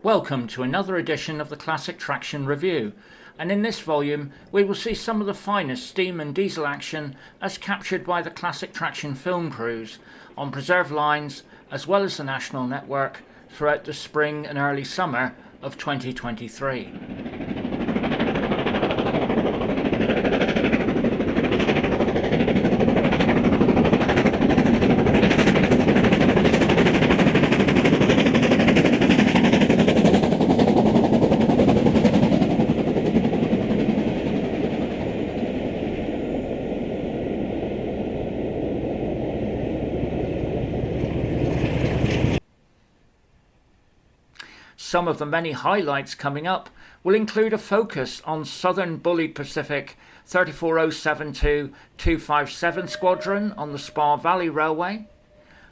Welcome to another edition of the Classic Traction Review, and in this volume we will see some of the finest steam and diesel action as captured by the Classic Traction film crews on preserved lines as well as the national network throughout the spring and early summer of 2023. Some of the many highlights coming up will include a focus on Southern Bully Pacific 34072-257 Squadron on the Spa Valley Railway.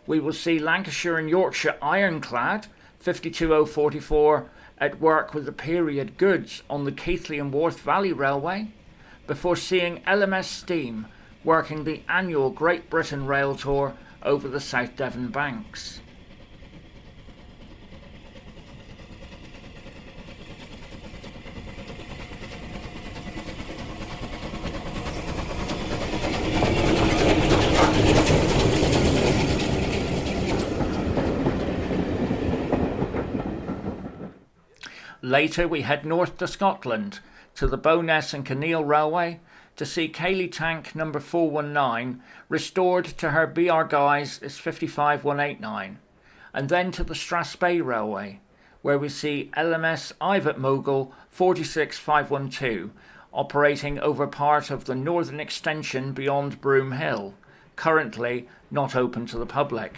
We will see Lancashire and Yorkshire Ironclad 52044 at work with the period goods on the Keighley Worth Valley Railway, before seeing LMS Steam working the annual Great Britain rail tour over the South Devon banks. Later we head north to Scotland, to the Bo'ness and Kinneil Railway, to see Keighley Tank number 419 restored to her BR guise as 55189, and then to the Strathspey Railway, where we see LMS Ivatt Mogul 46512 operating over part of the northern extension beyond Broom Hill, currently not open to the public.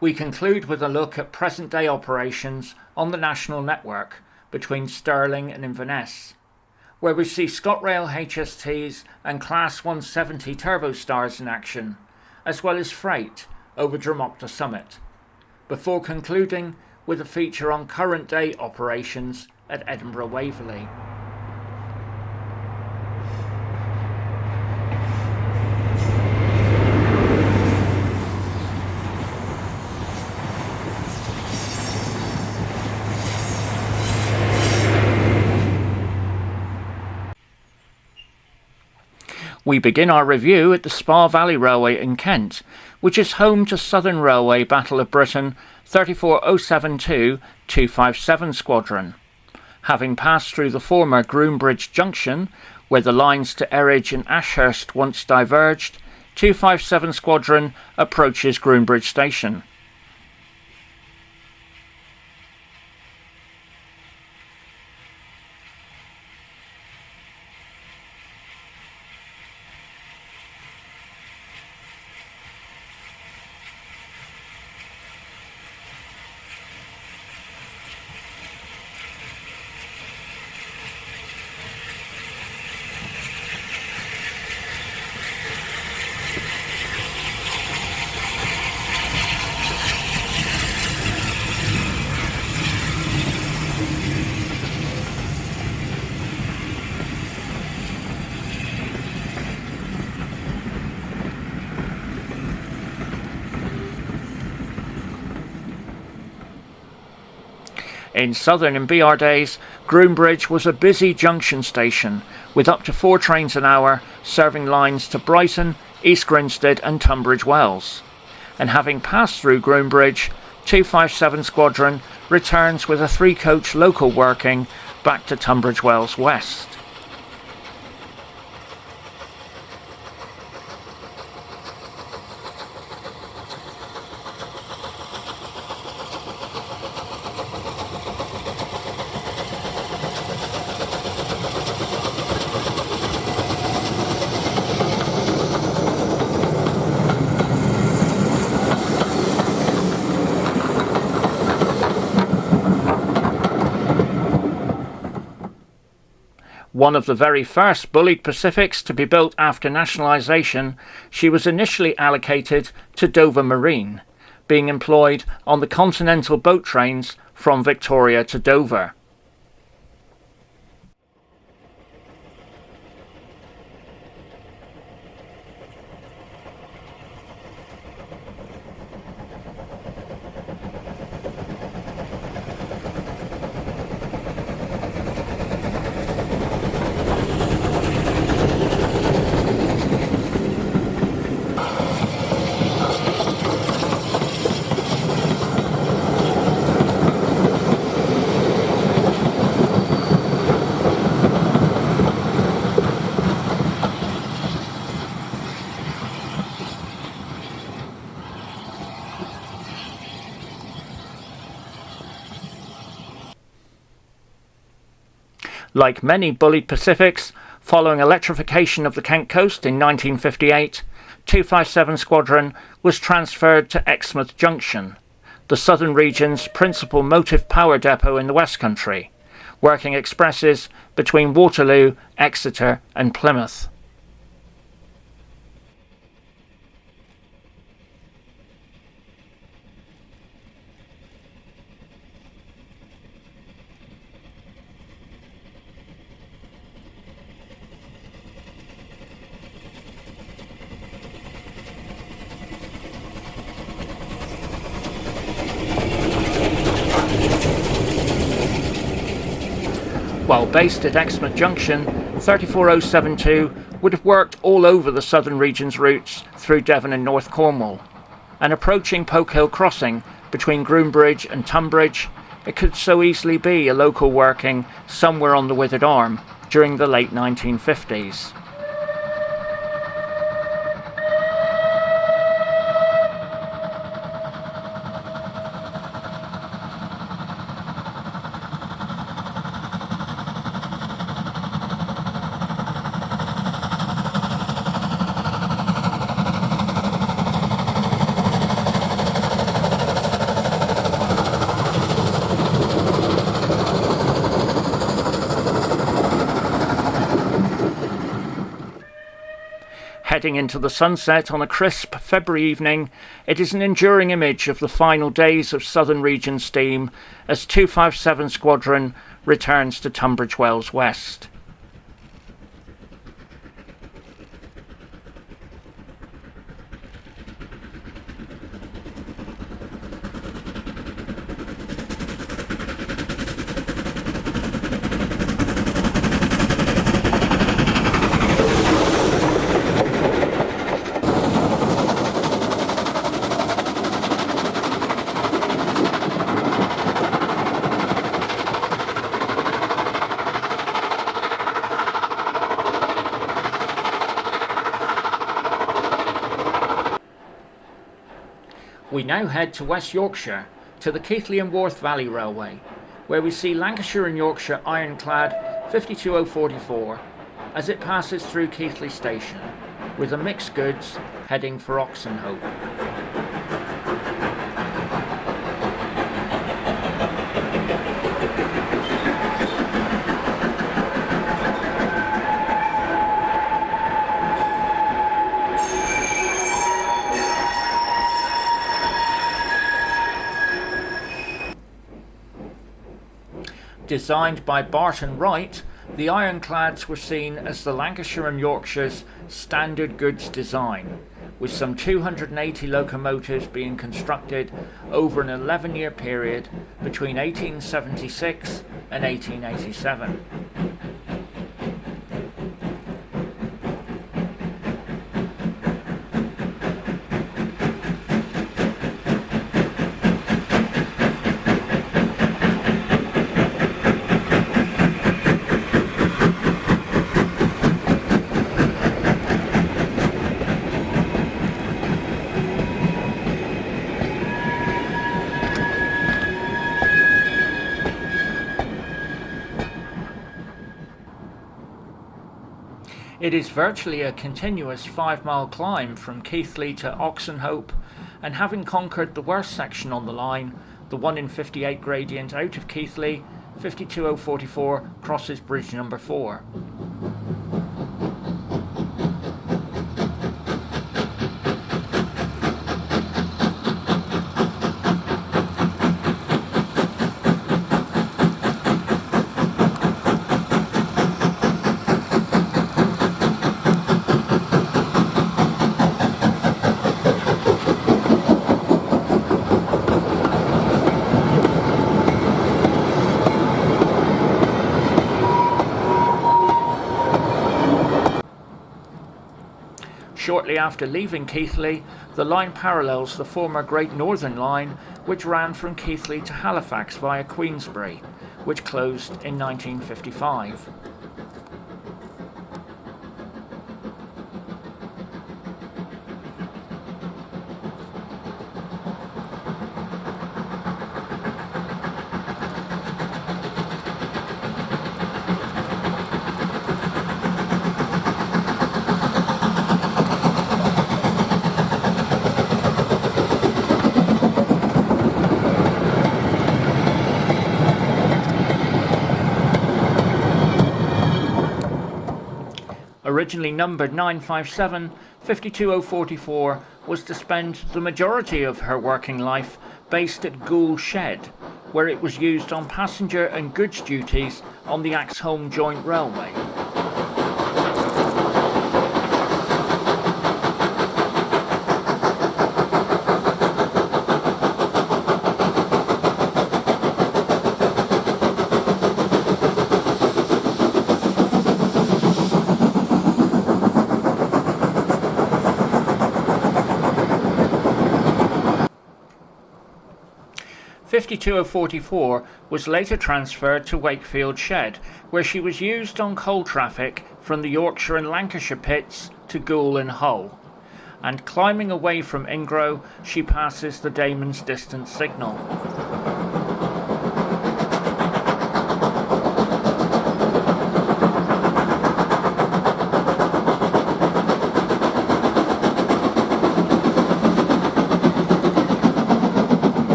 We conclude with a look at present-day operations on the national network between Stirling and Inverness, where we see ScotRail HSTs and Class 170 Turbostars in action, as well as freight over Dromocta Summit, before concluding with a feature on current-day operations at Edinburgh Waverley. We begin our review at the Spa Valley Railway in Kent, which is home to Southern Railway Battle of Britain 34072-257 Squadron. Having passed through the former Groombridge Junction, where the lines to Erridge and Ashurst once diverged, 257 Squadron approaches Groombridge Station. In Southern and BR days, Groombridge was a busy junction station with up to 4 trains an hour serving lines to Brighton, East Grinstead and Tunbridge Wells. And having passed through Groombridge, 257 Squadron returns with a 3-coach local working back to Tunbridge Wells West. One of the very first bullied Pacifics to be built after nationalisation, she was initially allocated to Dover Marine, being employed on the continental boat trains from Victoria to Dover. Like many bullied Pacifics, following electrification of the Kent coast in 1958, 257 Squadron was transferred to Exmouth Junction, the Southern Region's principal motive power depot in the West Country, working expresses between Waterloo, Exeter and Plymouth. While based at Exmouth Junction, 34072 would have worked all over the Southern Region's routes through Devon and North Cornwall, and approaching Poke Hill Crossing between Groombridge and Tunbridge, it could so easily be a local working somewhere on the Withered Arm during the late 1950s. Heading into the sunset on a crisp February evening, it is an enduring image of the final days of Southern Region steam as 257 Squadron returns to Tunbridge Wells West. We now head to West Yorkshire, to the Keighley Worth Valley Railway, where we see Lancashire and Yorkshire Ironclad 52044 as it passes through Keighley Station, with a mixed goods heading for Oxenhope. Designed by Barton Wright, the Ironclads were seen as the Lancashire and Yorkshire's standard goods design, with some 280 locomotives being constructed over an 11-year period between 1876 and 1887. It is virtually a continuous 5-mile climb from Keighley to Oxenhope, and having conquered the worst section on the line, the 1 in 58 gradient out of Keighley, 52044 crosses bridge number 4. Shortly after leaving Keighley, the line parallels the former Great Northern Line, which ran from Keighley to Halifax via Queensbury, which closed in 1955. Originally numbered 957, 52044 was to spend the majority of her working life based at Goole Shed, where it was used on passenger and goods duties on the Axholme Joint Railway. .52044 was later transferred to Wakefield Shed, where she was used on coal traffic from the Yorkshire and Lancashire pits to Goole and Hull. And climbing away from Ingro, she passes the Damon's distance signal.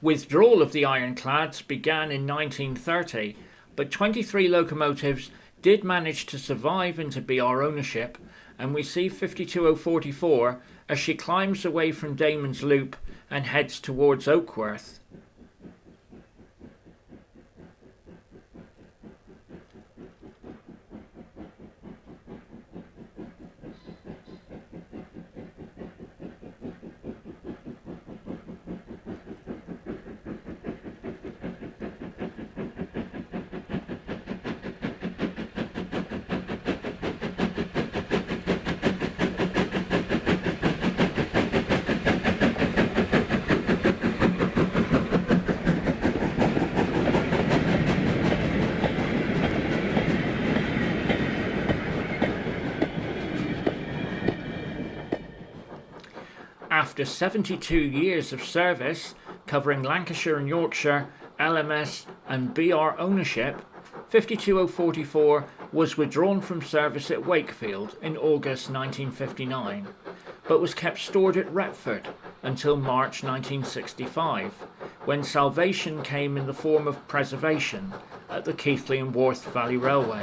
Withdrawal of the ironclads began in 1930, but 23 locomotives did manage to survive into BR ownership, and we see 52044 as she climbs away from Damon's Loop and heads towards Oakworth. After 72 years of service, covering Lancashire and Yorkshire, LMS and BR ownership, 52044 was withdrawn from service at Wakefield in August 1959, but was kept stored at Retford until March 1965, when salvation came in the form of preservation at the Keighley Worth Valley Railway.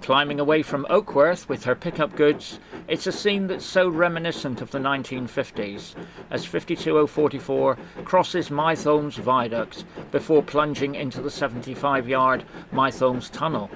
Climbing away from Oakworth with her pickup goods, it's a scene that's so reminiscent of the 1950s, as 52044 crosses Mytholm's Viaduct before plunging into the 75-yard Mytholm's Tunnel.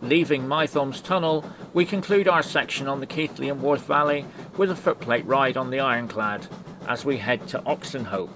Leaving Mytholm's Tunnel, we conclude our section on the Keighley Worth Valley with a footplate ride on the Ironclad as we head to Oxenhope.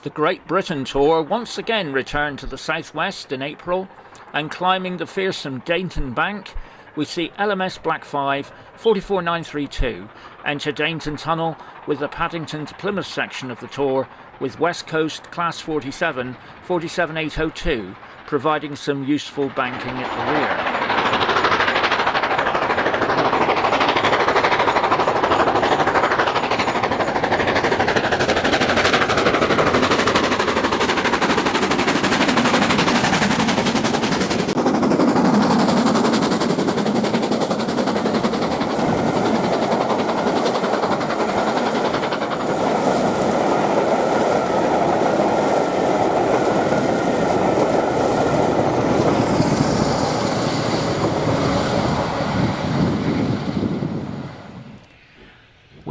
The Great Britain Tour once again returned to the southwest in April, and climbing the fearsome Dainton Bank, we see LMS Black 5 44932 enter Dainton Tunnel with the Paddington to Plymouth section of the tour, with West Coast Class 47 47802 providing some useful banking at the rear.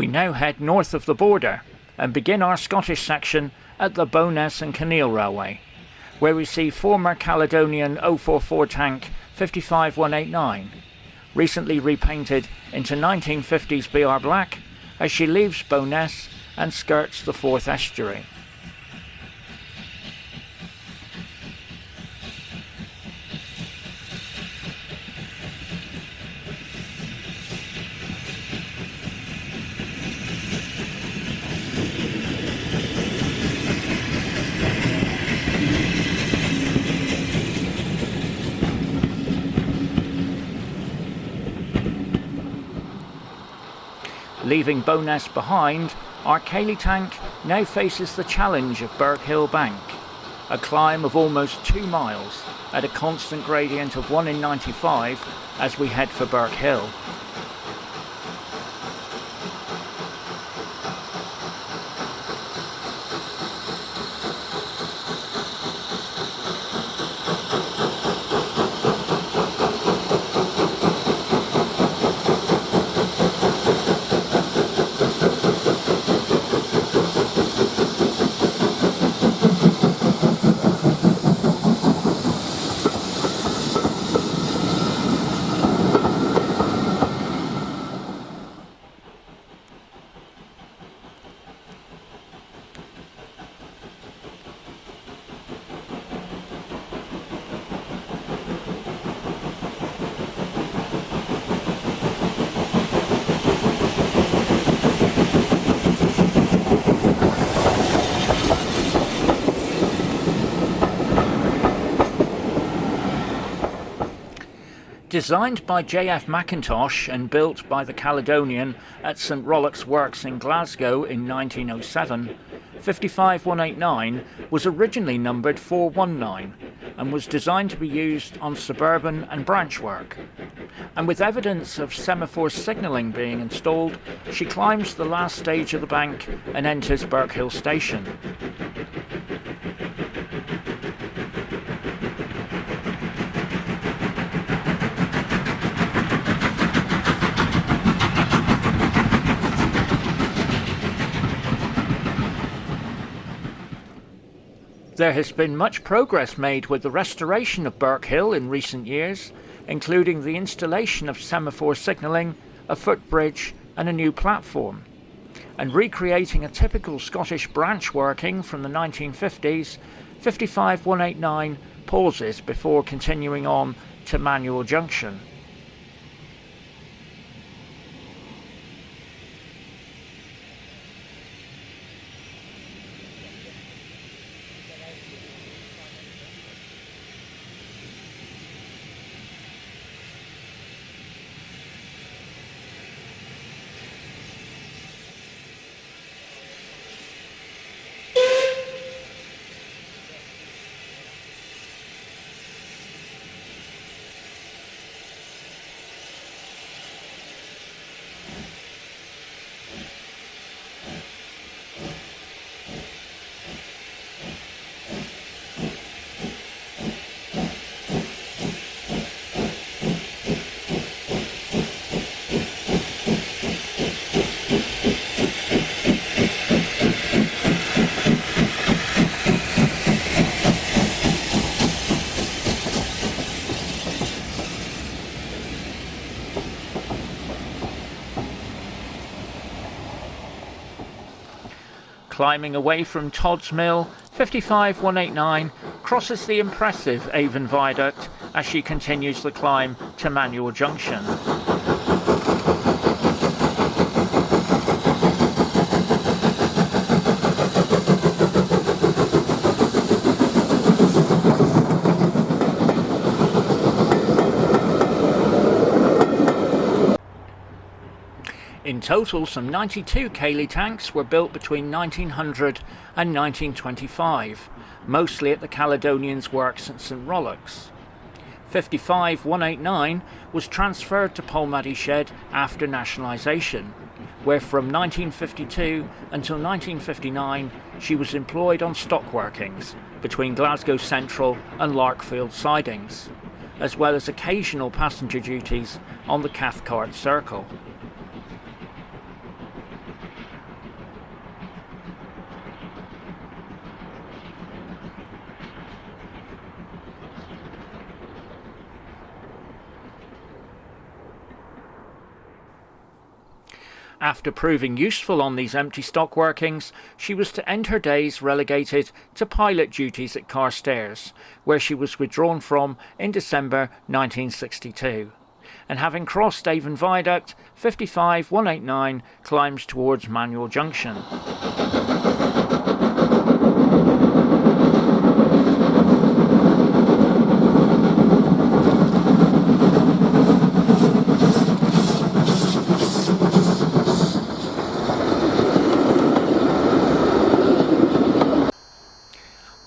We now head north of the border and begin our Scottish section at the Bo'ness and Kinneil Railway, where we see former Caledonian 044 tank 55189, recently repainted into 1950s BR black as she leaves Bo'ness and skirts the Forth estuary. Leaving Bowness behind, our Keighley Tank now faces the challenge of Burke Hill Bank, a climb of almost 2 miles at a constant gradient of 1 in 95 as we head for Burke Hill. Designed by J.F. Mackintosh and built by the Caledonian at St Rolloch's Works in Glasgow in 1907, 55189 was originally numbered 419 and was designed to be used on suburban and branch work. And with evidence of semaphore signalling being installed, she climbs the last stage of the bank and enters Burke Hill Station. There has been much progress made with the restoration of Burke Hill in recent years, including the installation of semaphore signalling, a footbridge and a new platform. And recreating a typical Scottish branch working from the 1950s, 55189 pauses before continuing on to Manual Junction. Climbing away from Todd's Mill, 55189 crosses the impressive Avon Viaduct as she continues the climb to Manual Junction. In total, some 92 Keighley tanks were built between 1900 and 1925, mostly at the Caledonian's works at St Rolloch's. 55189 was transferred to Polmadie Shed after nationalisation, where from 1952 until 1959 she was employed on stock workings between Glasgow Central and Larkfield sidings, as well as occasional passenger duties on the Cathcart Circle. After proving useful on these empty stock workings, she was to end her days relegated to pilot duties at Carstairs, where she was withdrawn from in December 1962. And having crossed Avon Viaduct, 55189 climbs towards Manual Junction.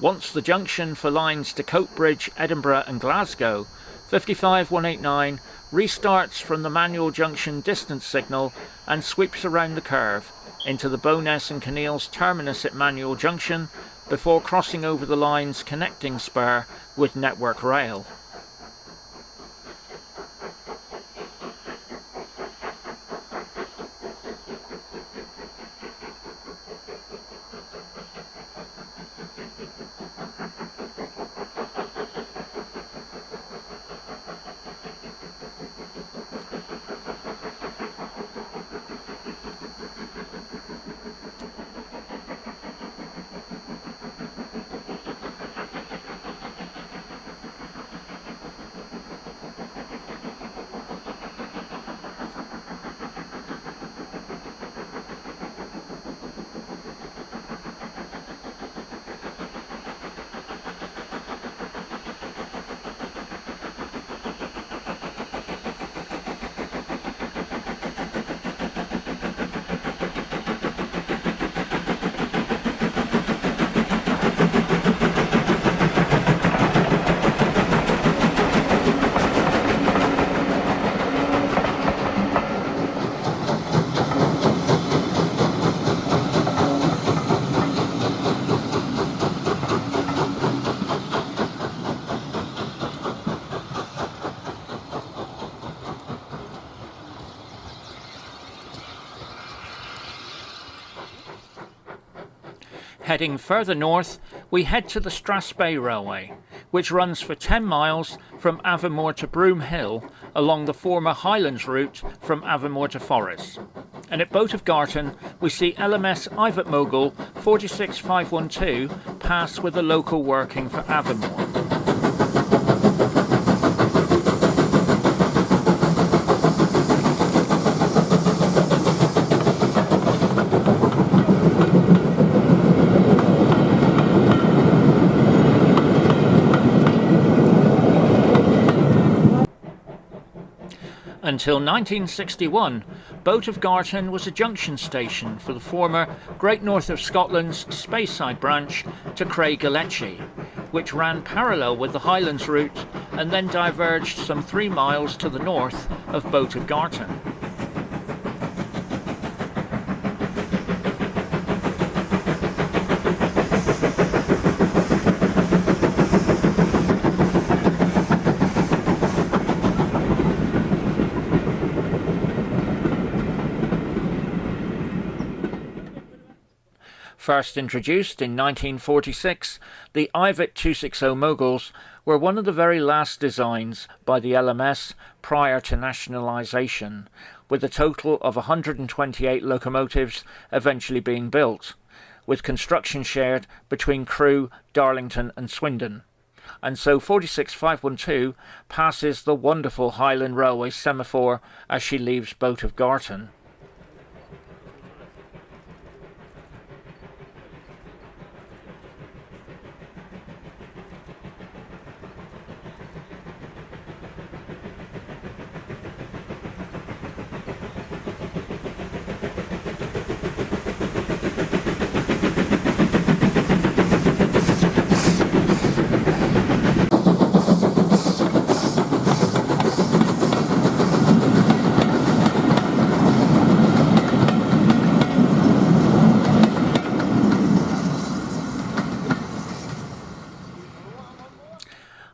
Once the junction for lines to Coatbridge, Edinburgh and Glasgow, 55189 restarts from the manual junction distance signal and sweeps around the curve into the Bowness and Kinneil's terminus at Manual Junction before crossing over the line's connecting spur with Network Rail. Heading further north, we head to the Strathspey Railway, which runs for 10 miles from Aviemore to Broomhill along the former Highlands route from Aviemore to Forres. And at Boat of Garton, we see LMS Ivatt Mogul 46512 pass with a local working for Aviemore. Until 1961, Boat of Garton was a junction station for the former Great North of Scotland's Speyside branch to Craigellachie, which ran parallel with the Highlands route and then diverged some 3 miles to the north of Boat of Garton. First introduced in 1946, the Ivatt 260 moguls were one of the very last designs by the LMS prior to nationalisation, with a total of 128 locomotives eventually being built, with construction shared between Crewe, Darlington and Swindon. And so 46512 passes the wonderful Highland Railway semaphore as she leaves Boat of Garton.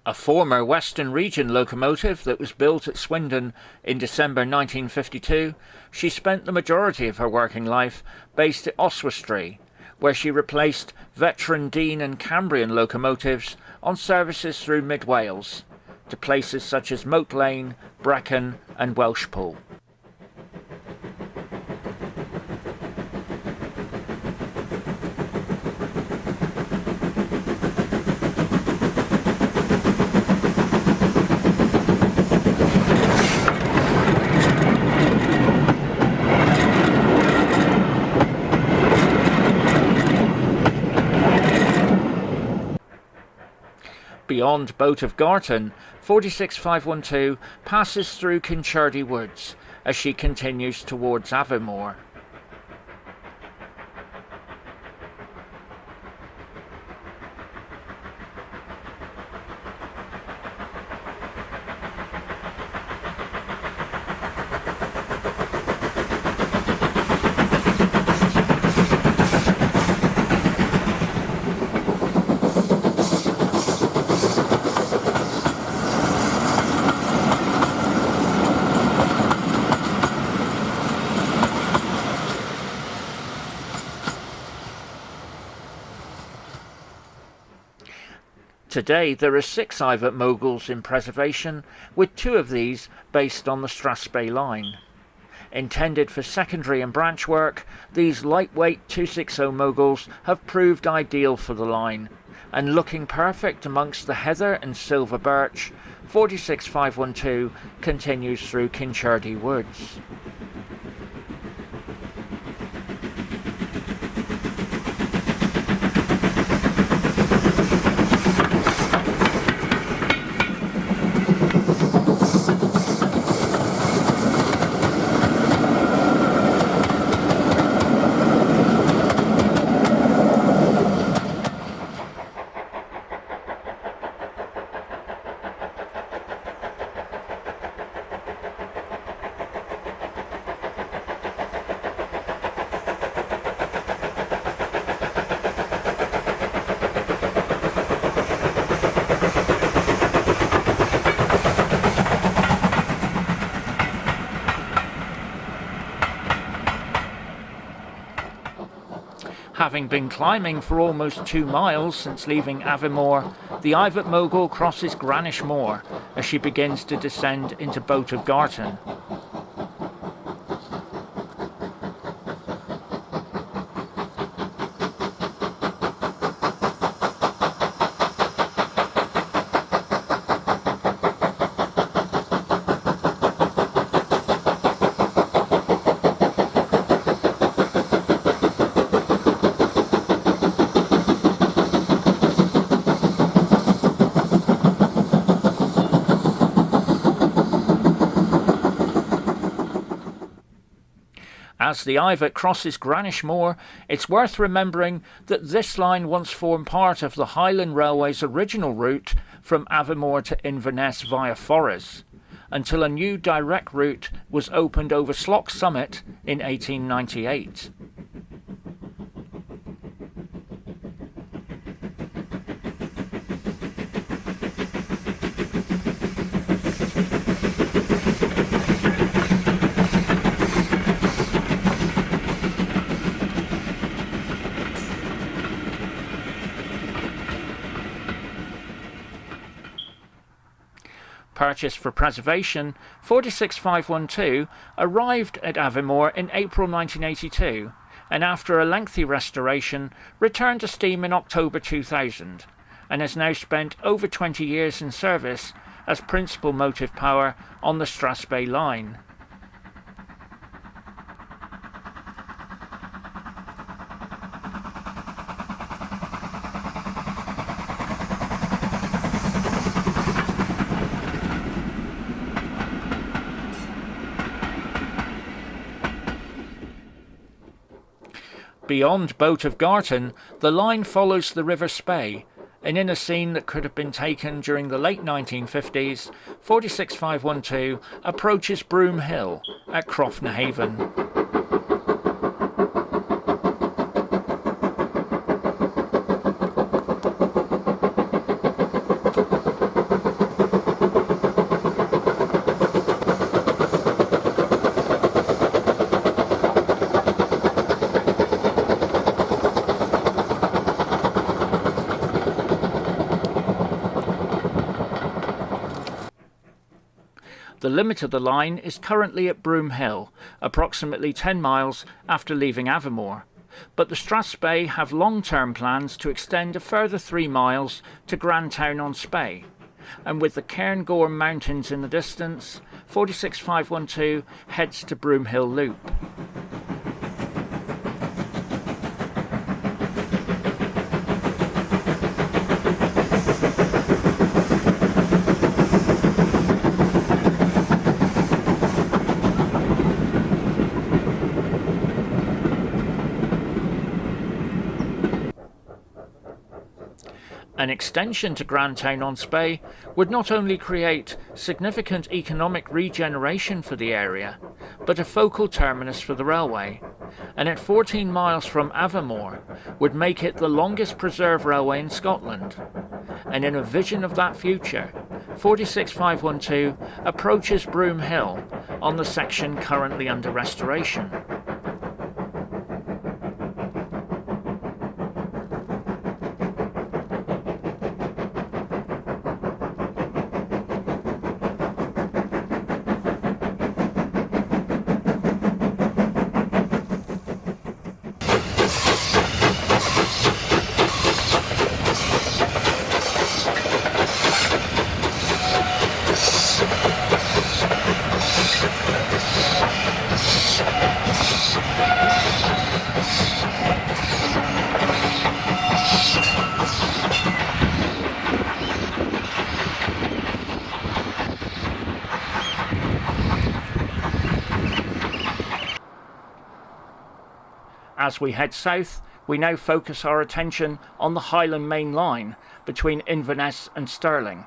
A former Western Region locomotive that was built at Swindon in December 1952, she spent the majority of her working life based at Oswestry, where she replaced veteran Dean and Cambrian locomotives on services through Mid Wales to places such as Moat Lane, Brecon and Welshpool. Beyond Boat of Garton, 46512 passes through Kinchurdy Woods as she continues towards Aviemore. Today there are 6 Ivatt moguls in preservation, with 2 of these based on the Strathspey line. Intended for secondary and branch work, these lightweight 260 moguls have proved ideal for the line, and looking perfect amongst the heather and silver birch, 46512 continues through Kinchurdy Woods. Having been climbing for almost 2 miles since leaving Aviemore, the Ivatt mogul crosses Granish Moor as she begins to descend into Boat of Garton. As the Ivatt crosses Granish Moor, it's worth remembering that this line once formed part of the Highland Railway's original route from Aviemore to Inverness via Forres, until a new direct route was opened over Slough Summit in 1898. Purchased for preservation, 46512 arrived at Aviemore in April 1982 and after a lengthy restoration returned to steam in October 2000 and has now spent over 20 years in service as principal motive power on the Strathspey line. Beyond Boat of Garton, the line follows the River Spey, and in a scene that could have been taken during the late 1950s, 46512 approaches Broom Hill at Croftnahaven. The limit of the line is currently at Broom Hill, approximately 10 miles after leaving Aviemore, but the Strathspey have long-term plans to extend a further 3 miles to Grantown-on-Spey, and with the Cairngorm Mountains in the distance, 46512 heads to Broom Hill Loop. An extension to Grantown-on-Spey would not only create significant economic regeneration for the area, but a focal terminus for the railway, and at 14 miles from Aviemore would make it the longest preserved railway in Scotland. And in a vision of that future, 46512 approaches Broom Hill on the section currently under restoration. As we head south, we now focus our attention on the Highland Main Line between Inverness and Stirling,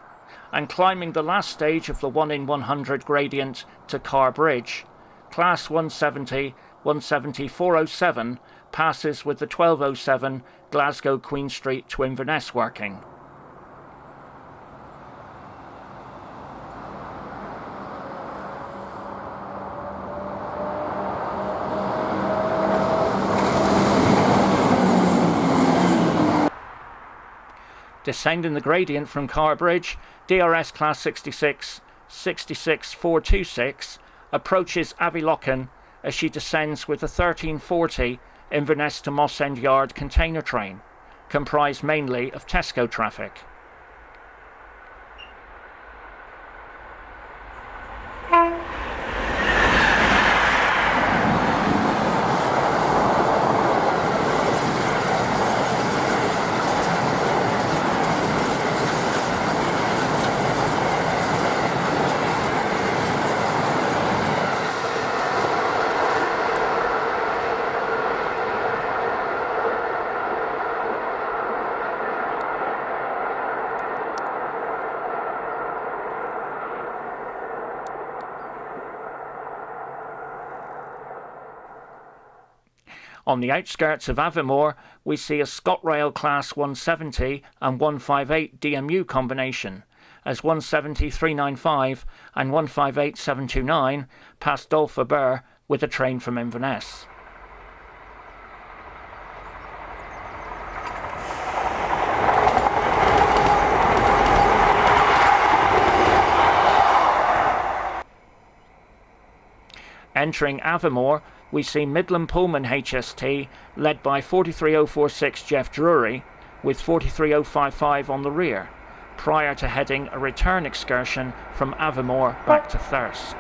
and climbing the last stage of the 1 in 100 gradient to Carr Bridge. Class 170, 170-407 passes with the 1207 Glasgow Queen Street to Inverness working. Descending the gradient from Carr Bridge, DRS Class 66, 66426 approaches Avilochen as she descends with the 1340 Inverness to Moss End Yard container train, comprised mainly of Tesco traffic. On the outskirts of Aviemore, we see a ScotRail Class 170 and 158 DMU combination, as 170-395 and 158-729 pass Dolpha Burr with a train from Inverness. Entering Aviemore, we see Midland Pullman HST led by 43046 Jeff Drury with 43055 on the rear, prior to heading a return excursion from Aviemore back to Thirsk.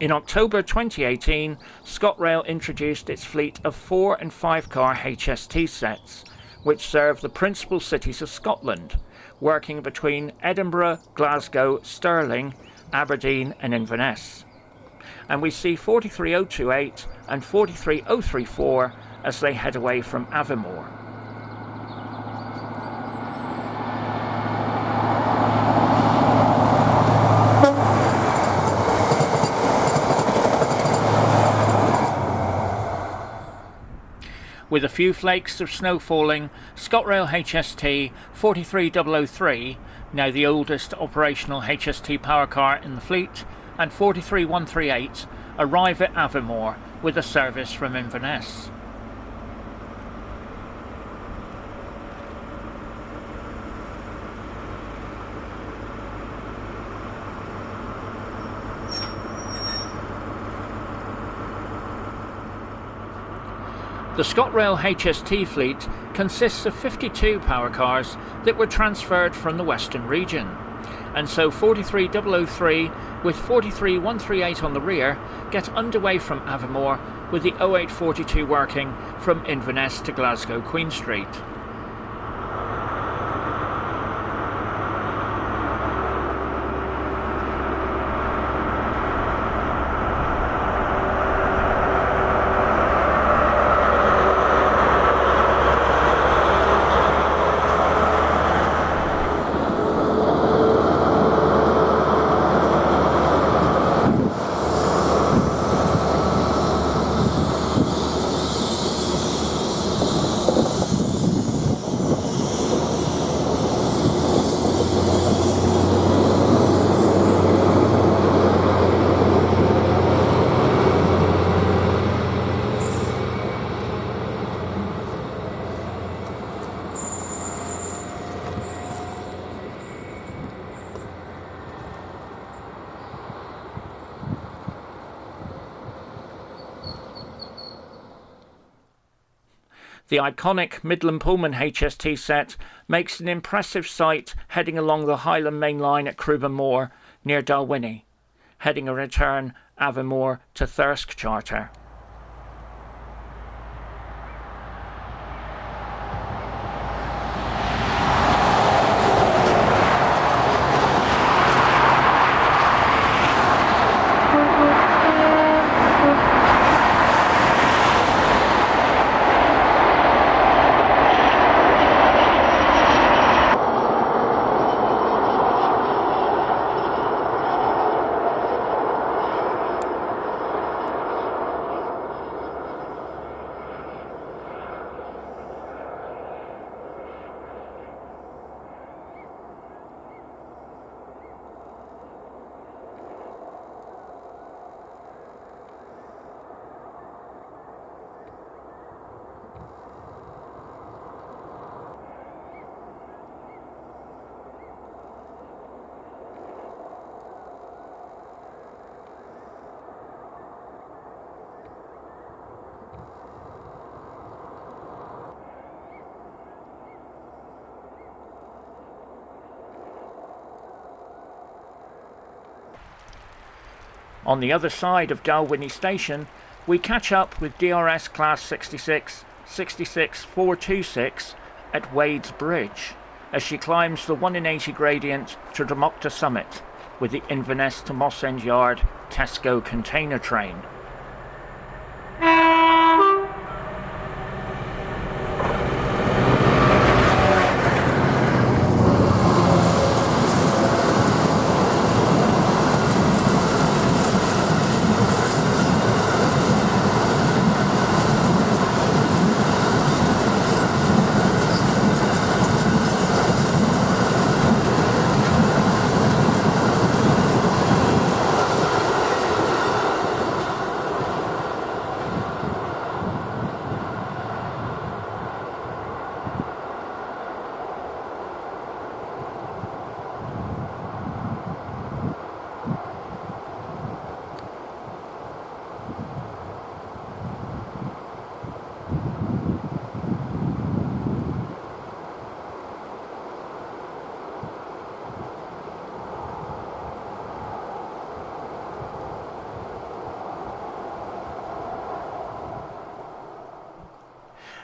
In October 2018, ScotRail introduced its fleet of 4 and 5 car HST sets, which serve the principal cities of Scotland, working between Edinburgh, Glasgow, Stirling, Aberdeen and Inverness. And we see 43028 and 43034 as they head away from Aviemore. With a few flakes of snow falling, ScotRail HST 43003, now the oldest operational HST power car in the fleet, and 43138 arrive at Aviemore with a service from Inverness. The ScotRail HST fleet consists of 52 power cars that were transferred from the Western region, and so 43003 with 43138 on the rear get underway from Aviemore with the 0842 working from Inverness to Glasgow Queen Street. The iconic Midland Pullman HST set makes an impressive sight heading along the Highland Main Line at Crubamore near Dalwhinnie, heading a return Avonmore to Thirsk charter. On the other side of Dalwhinnie Station, we catch up with DRS Class 66 66426 at Wade's Bridge as she climbs the 1 in 80 gradient to Dromocta Summit with the Inverness to Moss End Yard Tesco container train.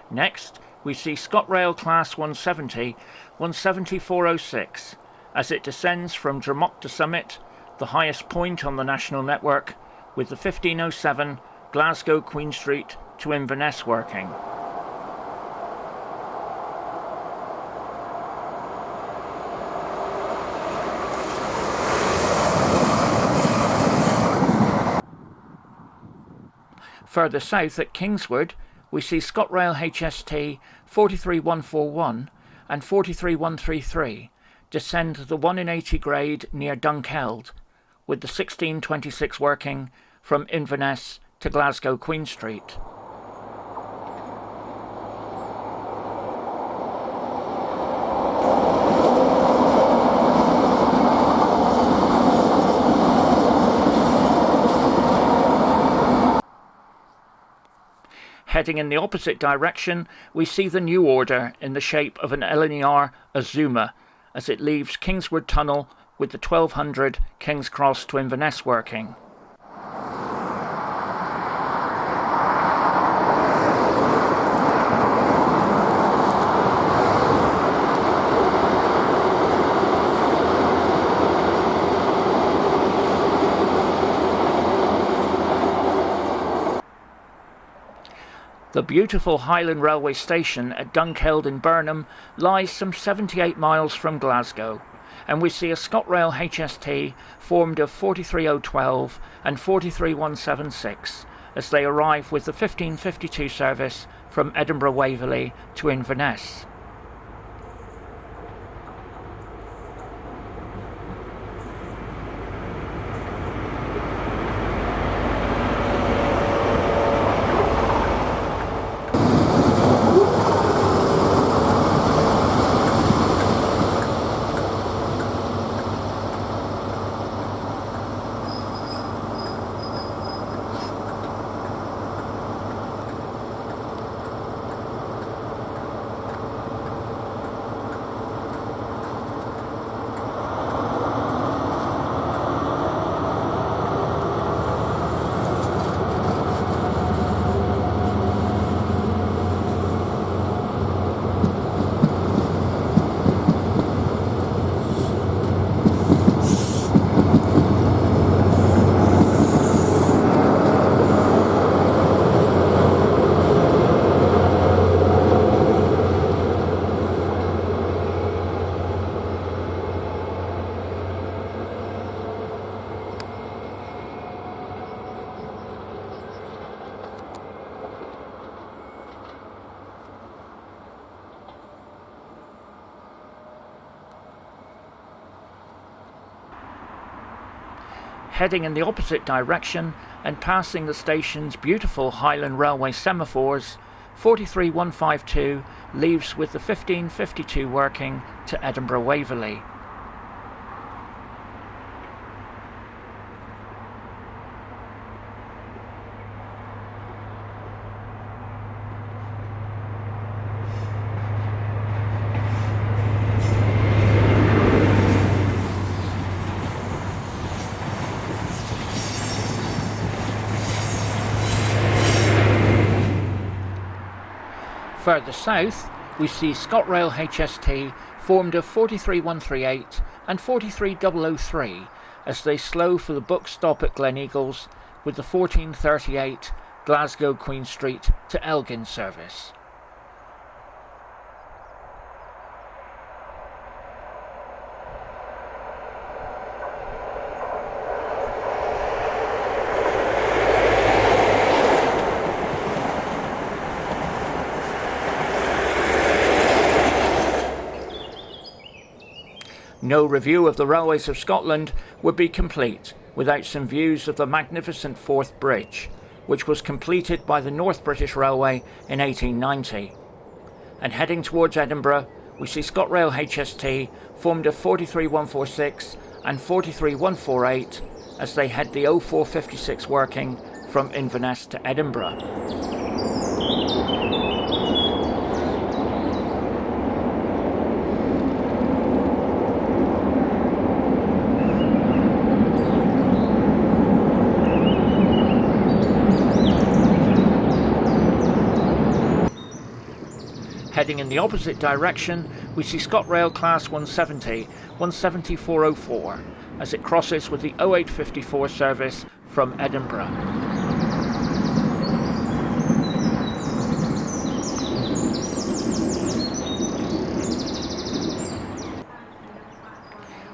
Next, we see ScotRail Class 170, 17406, as it descends from Dromocta Summit, the highest point on the national network, with the 1507 Glasgow Queen Street to Inverness working. Further south at Kingswood, we see ScotRail HST 43141 and 43133 descend the 1 in 80 grade near Dunkeld, with the 1626 working from Inverness to Glasgow Queen Street. Heading in the opposite direction, we see the new order in the shape of an LYR Azuma as it leaves Kingswood Tunnel with the 1200 King's Cross to Inverness working. The beautiful Highland Railway station at Dunkeld in Burnham lies some 78 miles from Glasgow, and we see a ScotRail HST formed of 43012 and 43176 as they arrive with the 1552 service from Edinburgh Waverley to Inverness. Heading in the opposite direction and passing the station's beautiful Highland Railway semaphores, 43152 leaves with the 1552 working to Edinburgh Waverley. Further south, we see ScotRail HST formed of 43138 and 43003 as they slow for the book stop at Gleneagles with the 1438 Glasgow Queen Street to Elgin service. No review of the railways of Scotland would be complete without some views of the magnificent Forth Bridge, which was completed by the North British Railway in 1890. And heading towards Edinburgh, we see ScotRail HST formed of 43146 and 43148 as they head the 0456 working from Inverness to Edinburgh. Heading in the opposite direction, we see ScotRail Class 170, 17404, as it crosses with the 0854 service from Edinburgh.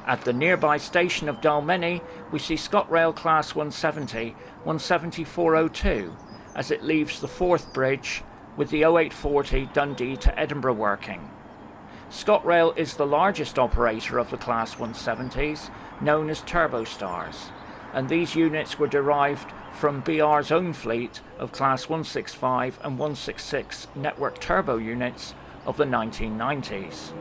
At the nearby station of Dalmeny, we see ScotRail Class 170, 17402, as it leaves the Forth Bridge with the 0840 Dundee to Edinburgh working. ScotRail is the largest operator of the Class 170s, known as Turbostars, and these units were derived from BR's own fleet of Class 165 and 166 network turbo units of the 1990s.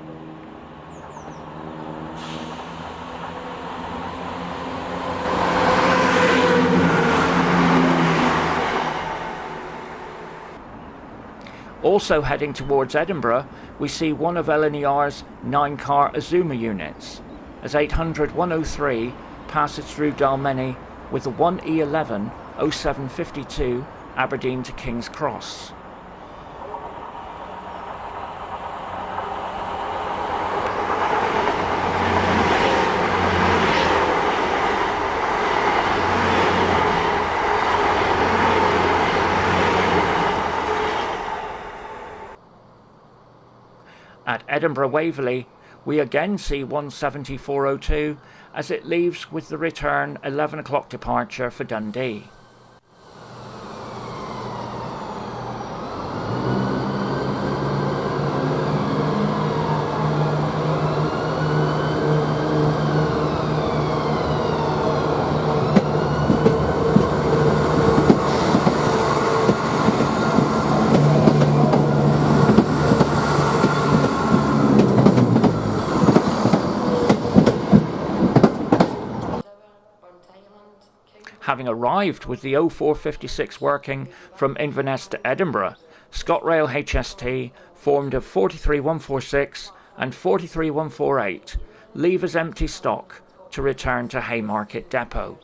Also heading towards Edinburgh, we see one of LYR's 9-car Azuma units, as 800-103 passes through Dalmeny with the 1E11 0752 Aberdeen to King's Cross. At Edinburgh Waverley, we again see 17402 as it leaves with the return 11 o'clock departure for Dundee. Having arrived with the 0456 working from Inverness to Edinburgh, ScotRail HST, formed of 43146 and 43148, leave as empty stock to return to Haymarket Depot.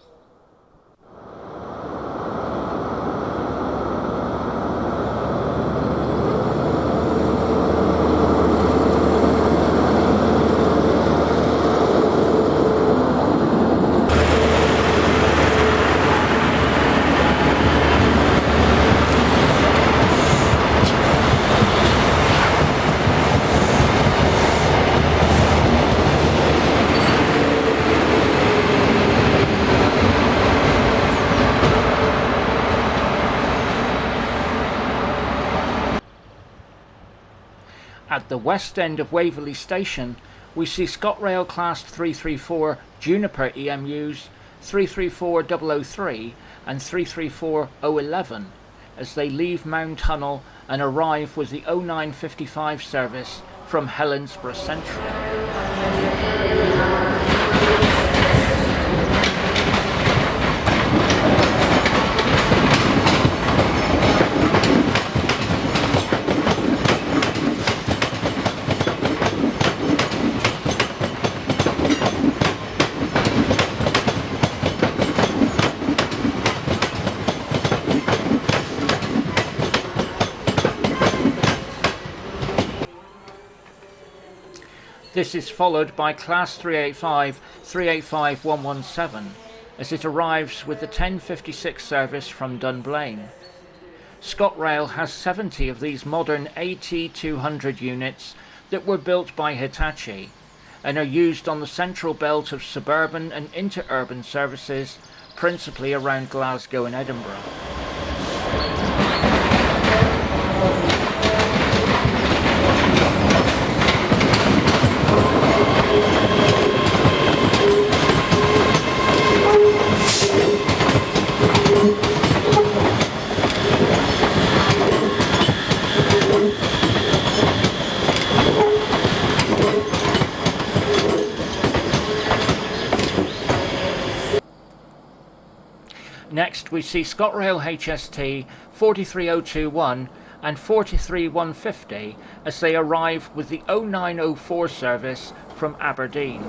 At the west end of Waverley Station, we see ScotRail Class 334 Juniper EMUs 334003 and 334011 as they leave Mound Tunnel and arrive with the 0955 service from Helensburgh Central. This is followed by Class 385 117 as it arrives with the 1056 service from Dunblane. ScotRail has 70 of these modern AT200 units that were built by Hitachi and are used on the central belt of suburban and interurban services, principally around Glasgow and Edinburgh. Next we see ScotRail HST 43021 and 43150 as they arrive with the 0904 service from Aberdeen.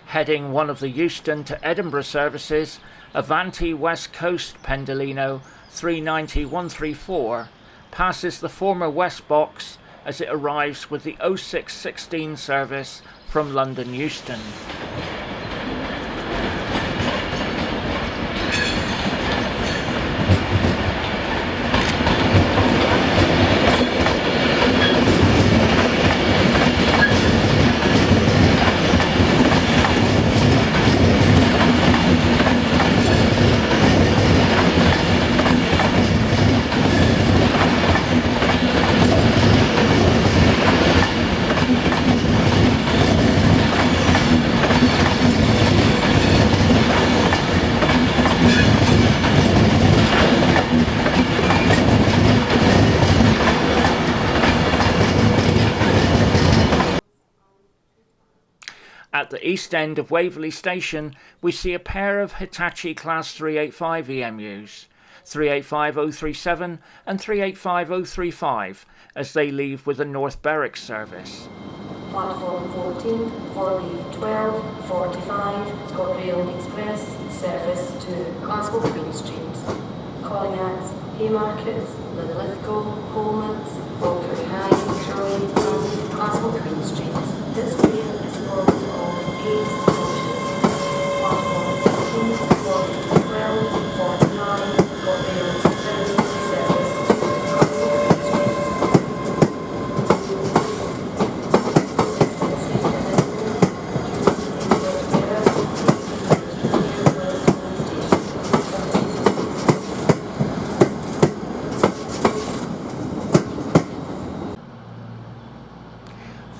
Heading one of the Euston to Edinburgh services, Avanti West Coast Pendolino 390-134 passes the former West Box as it arrives with the 0616 service from London Euston. At the east end of Waverley Station, we see a pair of Hitachi Class 385 EMUs, 385037 and 385035, as they leave with a North Berwick service. Platform 14 for the 12:45 ScotRail Express service to Glasgow Queen Street, calling at Haymarket, Linlithgow, Coleman's, Falkirk High, Shirley and Glasgow Queen Street. This train is formed of 8 stations. Platform 14 for the 12:49 ScotRail Express service to Glasgow Queen Street.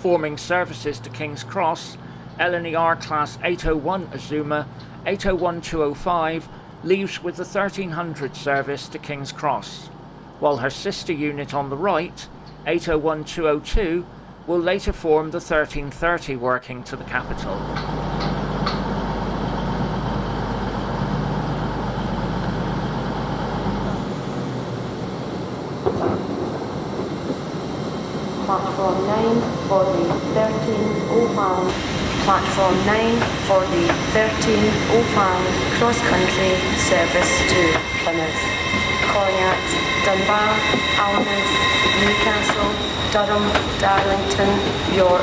Forming services to King's Cross, LYR Class 801 Azuma 801205 leaves with the 1300 service to King's Cross, while her sister unit on the right, 801202, will later form the 1330 working to the capital. Platform 9 for the 1305. Platform 9 for the 1305 cross-country service to Plymouth. Calling at Dunbar, Alnmouth, Newcastle, Durham, Darlington, York,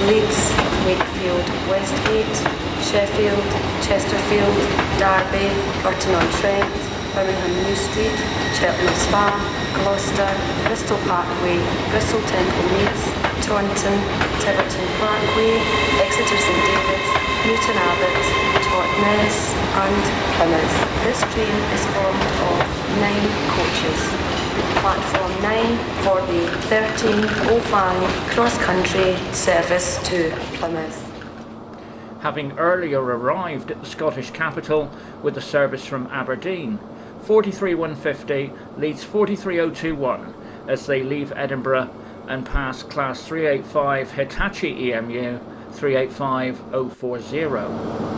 Leeds, Wakefield, Westgate, Sheffield, Chesterfield, Derby, Burton-on-Trent, Birmingham New Street, Cheltenham Spa, Gloucester, Bristol Parkway, Bristol Temple Meads, Taunton, Tiverton Parkway, Exeter St David's, Newton Abbot, Totnes and Plymouth. This train is formed of 9 coaches. Platform 9 for the 13:05 cross-country service to Plymouth. Having earlier arrived at the Scottish capital with a service from Aberdeen, 43150 leads 43021 as they leave Edinburgh and pass Class 385 Hitachi EMU 385040.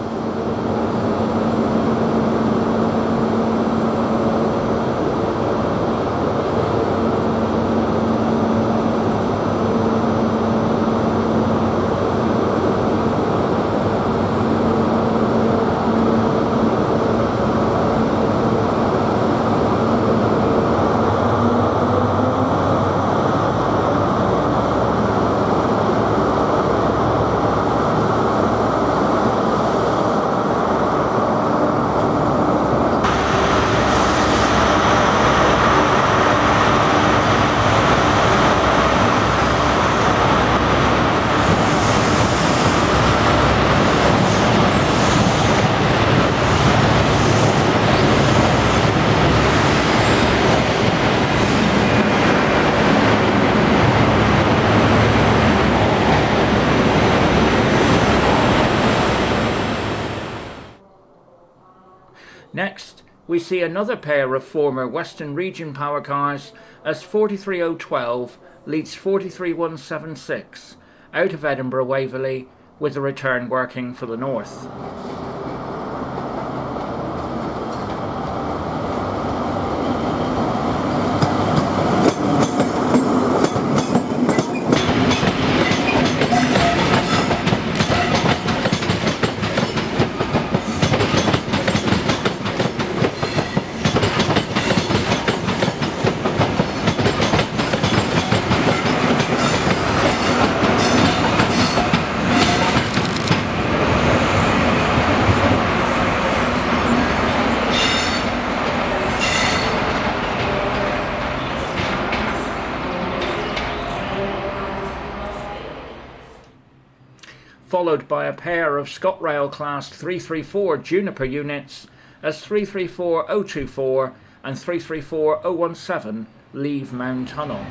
Next, we see another pair of former Western Region power cars as 43012 leads 43176 out of Edinburgh Waverley with the return working for the north. Followed by a pair of ScotRail Class 334 Juniper units as 334024 and 334017 leave Mound Tunnel.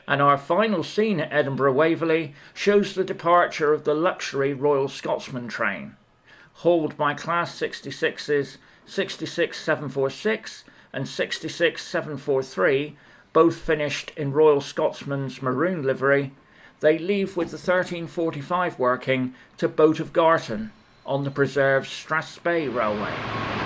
And our final scene at Edinburgh Waverley shows the departure of the luxury Royal Scotsman train, hauled by Class 66's 66746 and 66743, both finished in Royal Scotsman's maroon livery. They leave with the 1345 working to Boat of Garton on the preserved Strathspey Railway.